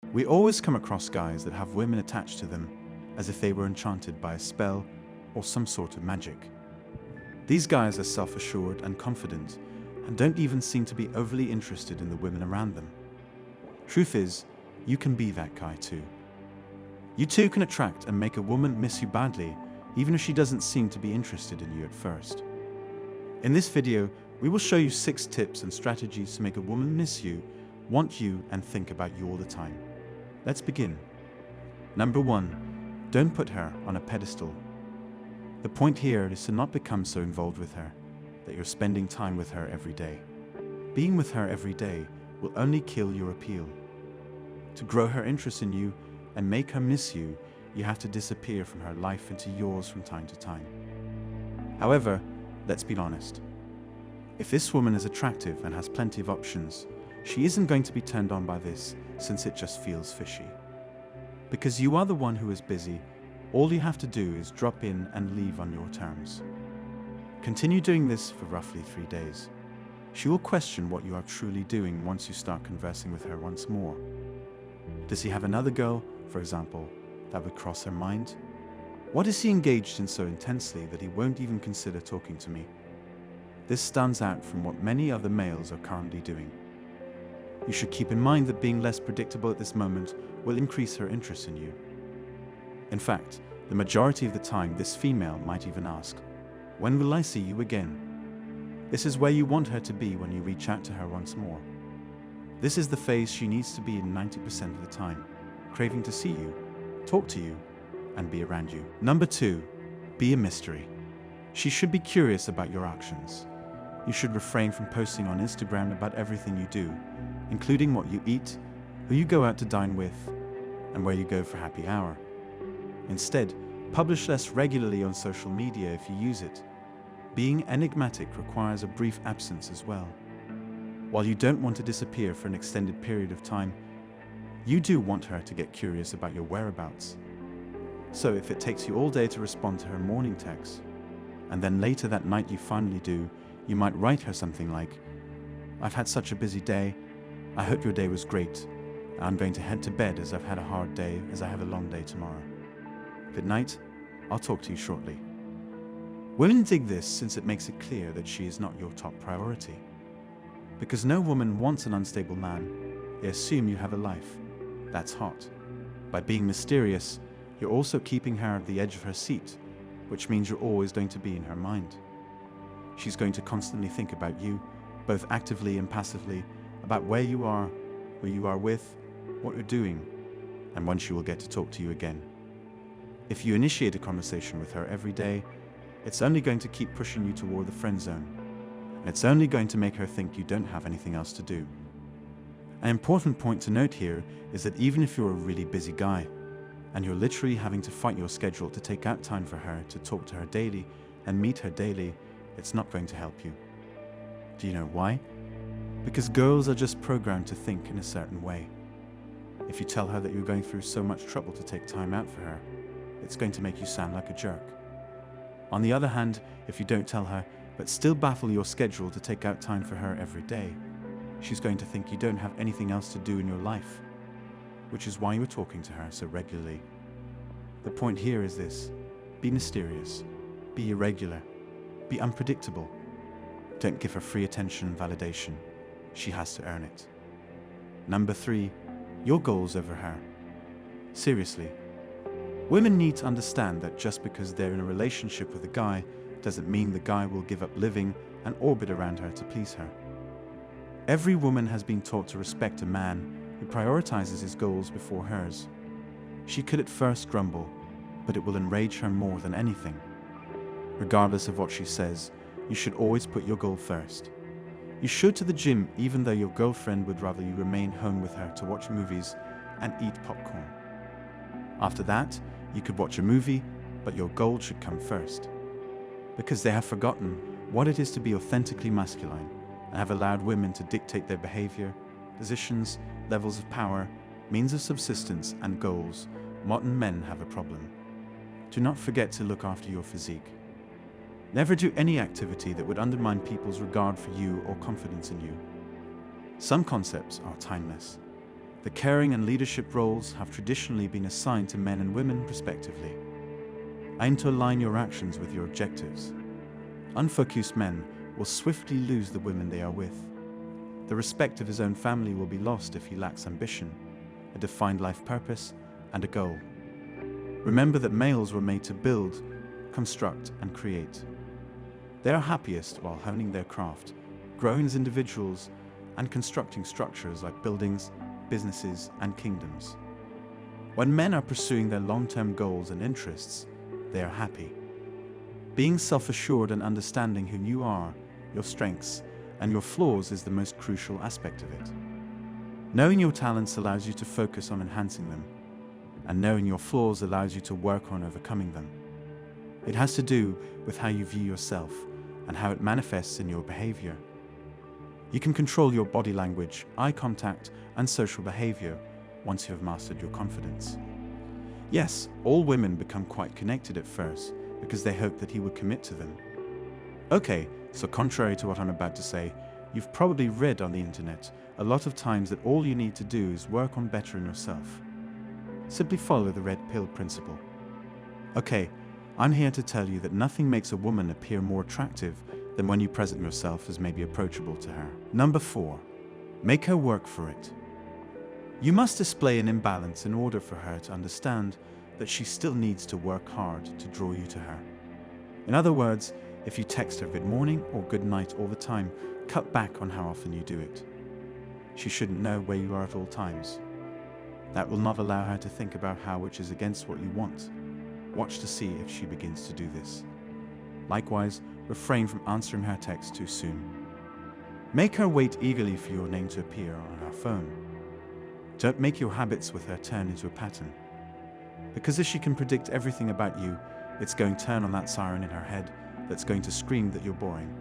We always come across guys that have women attached to them as if they were enchanted by a spell or some sort of magic. These guys are self-assured and confident and don't even seem to be overly interested in the women around them. Truth is, you can be that guy too. You too can attract and make a woman miss you badly, even if she doesn't seem to be interested in you at first. In this video, we will show you 6 tips and strategies to make a woman miss you, want you, and think about you all the time. Let's begin. Number 1. Don't put her on a pedestal. The point here is to not become so involved with her that you're spending time with her every day. Being with her every day will only kill your appeal. To grow her interest in you and make her miss you, you have to disappear from her life into yours from time to time. However, let's be honest. If this woman is attractive and has plenty of options, she isn't going to be turned on by this since it just feels fishy. Because you are the one who is busy, all you have to do is drop in and leave on your terms. Continue doing this for roughly 3 days. She will question what you are truly doing once you start conversing with her once more. Does he have another girl, for example, that would cross her mind? What is he engaged in so intensely that he won't even consider talking to me? This stands out from what many other males are currently doing. You should keep in mind that being less predictable at this moment will increase her interest in you. In fact, the majority of the time this female might even ask, "When will I see you again?" This is where you want her to be when you reach out to her once more. This is the phase she needs to be in 90% of the time, craving to see you, talk to you, and be around you. Number 2, be a mystery. She should be curious about your actions. You should refrain from posting on Instagram about everything you do, including what you eat, who you go out to dine with, and where you go for happy hour. Instead, publish less regularly on social media if you use it. Being enigmatic requires a brief absence as well. While you don't want to disappear for an extended period of time, you do want her to get curious about your whereabouts. So if it takes you all day to respond to her morning text, and then later that night you finally do, you might write her something like, "I've had such a busy day. I hope your day was great. I'm going to head to bed as I've had a hard day as I have a long day tomorrow. Good night. I'll talk to you shortly." Women dig this since it makes it clear that she is not your top priority. Because no woman wants an unstable man, they assume you have a life. That's hot. By being mysterious, you're also keeping her at the edge of her seat, which means you're always going to be in her mind. She's going to constantly think about you, both actively and passively, about where you are, who you are with, what you're doing, and when she will get to talk to you again. If you initiate a conversation with her every day, it's only going to keep pushing you toward the friend zone, and it's only going to make her think you don't have anything else to do. An important point to note here is that even if you're a really busy guy, and you're literally having to fight your schedule to take out time for her, to talk to her daily, and meet her daily, it's not going to help you. Do you know why? Because girls are just programmed to think in a certain way. If you tell her that you're going through so much trouble to take time out for her, it's going to make you sound like a jerk. On the other hand, if you don't tell her, but still baffle your schedule to take out time for her every day, she's going to think you don't have anything else to do in your life, which is why you're talking to her so regularly. The point here is this: be mysterious, be irregular, be unpredictable. Don't give her free attention and validation. She has to earn it. Number 3, your goals over her. Seriously, women need to understand that just because they're in a relationship with a guy doesn't mean the guy will give up living and orbit around her to please her. Every woman has been taught to respect a man who prioritizes his goals before hers. She could at first grumble, but it will enrage her more than anything. Regardless of what she says, you should always put your goal first. You should to the gym even though your girlfriend would rather you remain home with her to watch movies and eat popcorn. After that, you could watch a movie, but your goal should come first. Because they have forgotten what it is to be authentically masculine and have allowed women to dictate their behavior, positions, levels of power, means of subsistence, and goals, modern men have a problem. Do not forget to look after your physique. Never do any activity that would undermine people's regard for you or confidence in you. Some concepts are timeless. The caring and leadership roles have traditionally been assigned to men and women respectively. Aim to align your actions with your objectives. Unfocused men will swiftly lose the women they are with. The respect of his own family will be lost if he lacks ambition, a defined life purpose, and a goal. Remember that males were made to build, construct, and create. They are happiest while honing their craft, growing as individuals, and constructing structures like buildings, businesses, and kingdoms. When men are pursuing their long-term goals and interests, they are happy. Being self-assured and understanding who you are, your strengths, and your flaws is the most crucial aspect of it. Knowing your talents allows you to focus on enhancing them, and knowing your flaws allows you to work on overcoming them. It has to do with how you view yourself and how it manifests in your behavior. You can control your body language, eye contact, and social behavior once you have mastered your confidence. Yes, all women become quite connected at first because they hope that he would commit to them. Okay, so contrary to what I'm about to say, you've probably read on the internet a lot of times that all you need to do is work on bettering yourself. Simply follow the red pill principle. Okay, I'm here to tell you that nothing makes a woman appear more attractive than when you present yourself as maybe approachable to her. Number 4, make her work for it. You must display an imbalance in order for her to understand that she still needs to work hard to draw you to her. In other words, if you text her good morning or good night all the time, cut back on how often you do it. She shouldn't know where you are at all times. That will not allow her to think about how which is against what you want. Watch to see if she begins to do this. Likewise, refrain from answering her text too soon. Make her wait eagerly for your name to appear on her phone. Don't make your habits with her turn into a pattern. Because if she can predict everything about you, it's going to turn on that siren in her head that's going to scream that you're boring.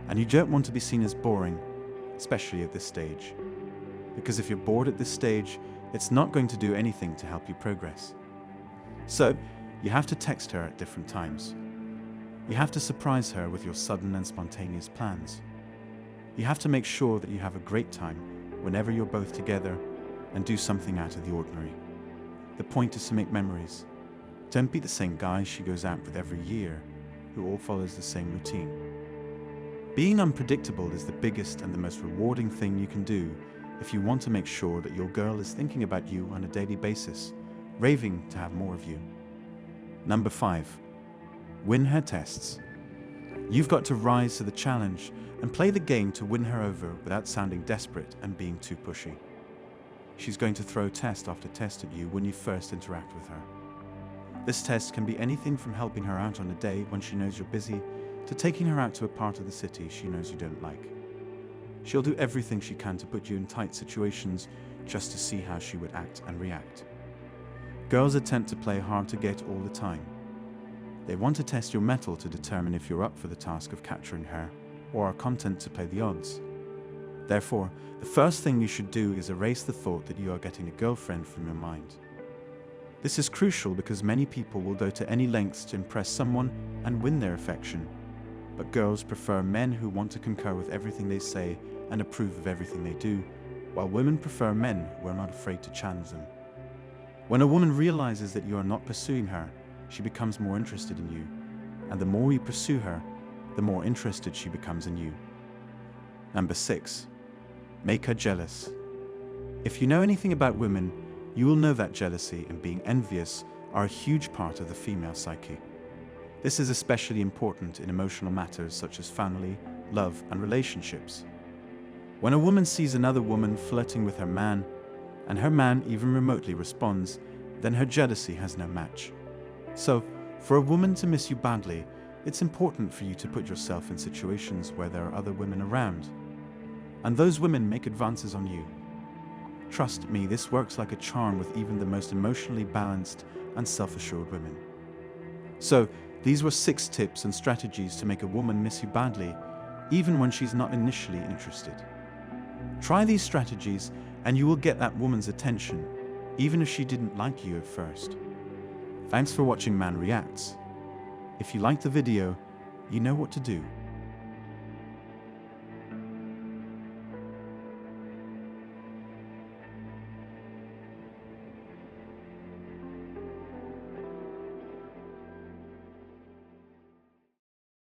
And you don't want to be seen as boring, especially at this stage. Because if you're bored at this stage, it's not going to do anything to help you progress. So, you have to text her at different times. You have to surprise her with your sudden and spontaneous plans. You have to make sure that you have a great time whenever you're both together and do something out of the ordinary. The point is to make memories. Don't be the same guy she goes out with every year who all follows the same routine. Being unpredictable is the biggest and the most rewarding thing you can do if you want to make sure that your girl is thinking about you on a daily basis, raving to have more of you. Number 5, win her tests. You've got to rise to the challenge and play the game to win her over without sounding desperate and being too pushy. She's going to throw test after test at you when you first interact with her. This test can be anything from helping her out on a day when she knows you're busy to taking her out to a part of the city she knows you don't like. She'll do everything she can to put you in tight situations just to see how she would act and react. Girls attempt to play hard to get all the time. They want to test your mettle to determine if you're up for the task of capturing her or are content to play the odds. Therefore, the first thing you should do is erase the thought that you are getting a girlfriend from your mind. This is crucial because many people will go to any lengths to impress someone and win their affection, but girls prefer men who want to concur with everything they say and approve of everything they do, while women prefer men who are not afraid to challenge them. When a woman realizes that you are not pursuing her, she becomes more interested in you, and the more you pursue her, the more interested she becomes in you. Number 6, make her jealous. If you know anything about women, you will know that jealousy and being envious are a huge part of the female psyche. This is especially important in emotional matters such as family, love, and relationships. When a woman sees another woman flirting with her man, and her man even remotely responds, then her jealousy has no match. So, for a woman to miss you badly, it's important for you to put yourself in situations where there are other women around, and those women make advances on you. Trust me, this works like a charm with even the most emotionally balanced and self-assured women. So, these were 6 tips and strategies to make a woman miss you badly, even when she's not initially interested. Try these strategies and you will get that woman's attention, even if she didn't like you at first. Thanks for watching Man Reacts. If you liked the video, you know what to do.